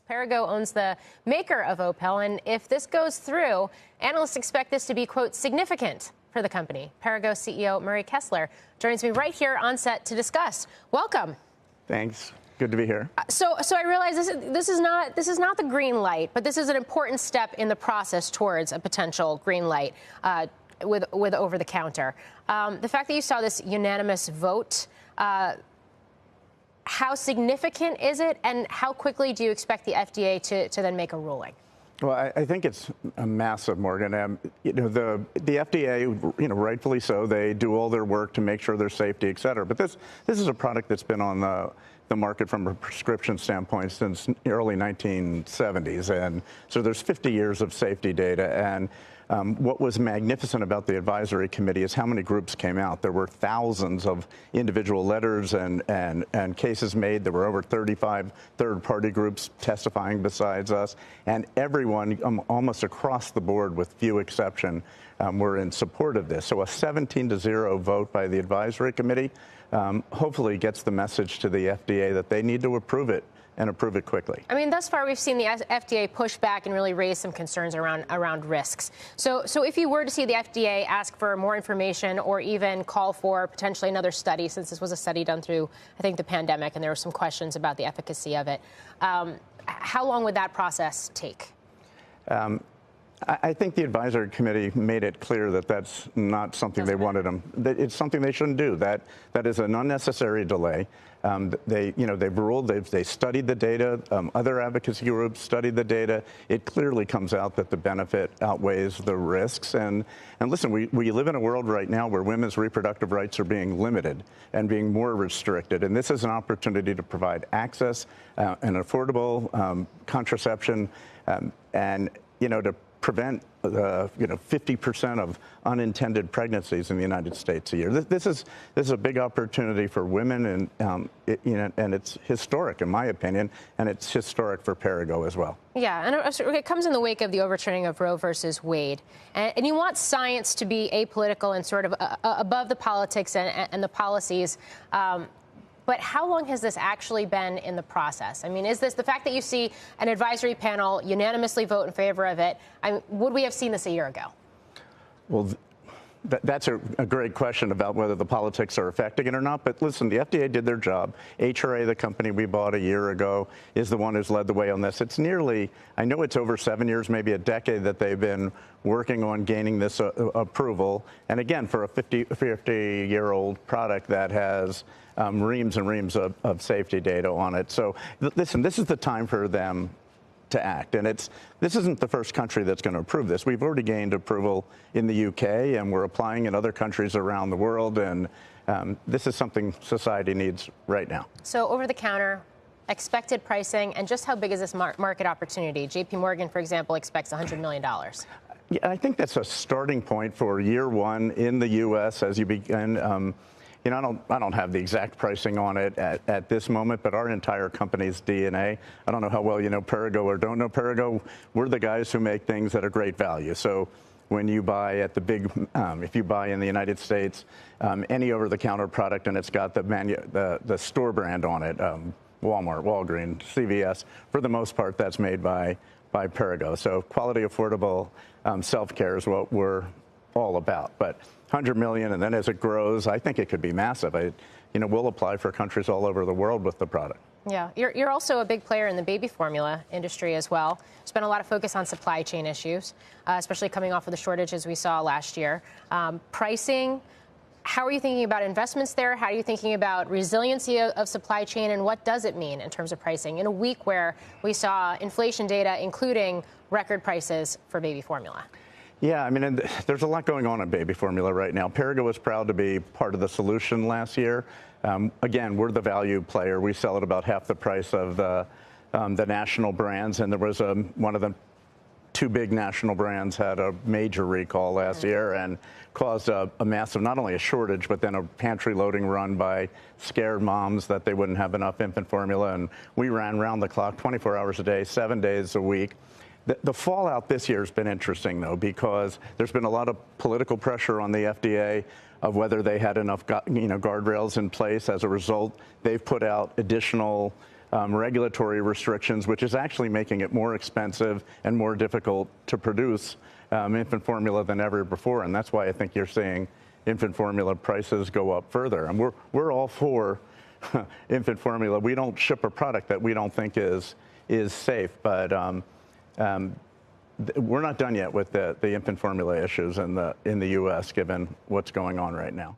Perrigo owns the maker of Opill, and if this goes through, analysts expect this to be, quote, significant for the company. Perrigo CEO Murray Kessler joins me right here on set to discuss. Welcome. Thanks. Good to be here. So I realize this is not the green light, but this is an important step in the process towards a potential green light with over the counter. The fact that you saw this unanimous vote. How significant is it, and how quickly do you expect the FDA to then make a ruling? Well, I think it's massive, Morgan. The FDA, rightfully so, they do all their work to make sure there's safety, et cetera. But this is a product that's been on the market from a prescription standpoint since the early 1970s, and so there's 50 years of safety data. And what was magnificent about the advisory committee is how many groups came out. There were thousands of individual letters and cases made. There were over 35 third-party groups testifying besides us, and everyone almost across the board, with few exception, were in support of this. So a 17-0 vote by the advisory committee hopefully gets the message to the FDA that they need to approve it, and approve it quickly. I mean, thus far, we've seen the FDA push back and really raise some concerns around risks. So if you were to see the FDA ask for more information or even call for potentially another study, since this was a study done through, I think, the pandemic, and there were some questions about the efficacy of it, how long would that process take? I think the advisory committee made it clear that that's not something they wanted them. That it's something they shouldn't do. That is an unnecessary delay. They've ruled. They studied the data. Other advocacy groups studied the data. It clearly comes out that the benefit outweighs the risks. And listen, we live in a world right now where women's reproductive rights are being limited and being more restricted. And this is an opportunity to provide access and affordable contraception, and to prevent 50% of unintended pregnancies in the United States a year. This is a big opportunity for women, and and it's historic, in my opinion, and it's historic for Perrigo as well. Yeah, and it comes in the wake of the overturning of Roe versus Wade, and you want science to be apolitical and sort of above the politics and the policies. But how long has this actually been in the process? I mean, is this the fact that you see an advisory panel unanimously vote in favor of it? Would we have seen this a year ago? Well, that's a great question about whether the politics are affecting it or not. But listen, the FDA did their job. HRA, the company we bought a year ago, is the one who's led the way on this. It's nearly, I know it's over 7 years, maybe a decade, that they've been working on gaining this approval. And again, for a 50-year-old product that has reams and reams of safety data on it. So listen, this is the time for them to act. And this isn't the first country that's going to approve this. We've already gained approval in the UK, and we're applying in other countries around the world. And this is something society needs right now. So over the counter, expected pricing, and just how big is this market opportunity? JP Morgan, for example, expects $100 million. Yeah, I think that's a starting point for year one in the U.S. as you begin. I don't have the exact pricing on it at this moment, but our entire company's DNA, I don't know how well you know Perrigo or don't know Perrigo, we're the guys who make things at a great value. So when you buy at the big, if you buy in the United States, any over-the-counter product and it's got the store brand on it, Walmart, Walgreens, CVS, for the most part, that's made by Perrigo. So quality, affordable self-care is what we're all about. But 100 million, and then as it grows, I think it could be massive. We'll apply for countries all over the world with the product. Yeah, you're also a big player in the baby formula industry as well. There's been a lot of focus on supply chain issues, especially coming off of the shortages we saw last year. Pricing, how are you thinking about investments there? How are you thinking about resiliency of supply chain, and what does it mean in terms of pricing in a week where we saw inflation data, including record prices for baby formula? Yeah, I mean, and there's a lot going on in baby formula right now. Perrigo was proud to be part of the solution last year. Again, we're the value player. We sell at about half the price of the national brands, and there was one of the two big national brands had a major recall last year and caused a massive, not only a shortage, but then a pantry loading run by scared moms that they wouldn't have enough infant formula. And we ran round the clock, 24 hours a day, 7 days a week. The fallout this year has been interesting, though, because there's been a lot of political pressure on the FDA of whether they had enough guardrails in place. As a result, they've put out additional regulatory restrictions, which is actually making it more expensive and more difficult to produce infant formula than ever before. And that's why I think you're seeing infant formula prices go up further. And we're all for infant formula. We don't ship a product that we don't think is safe, but we're not done yet with the infant formula issues in the U.S. given what's going on right now.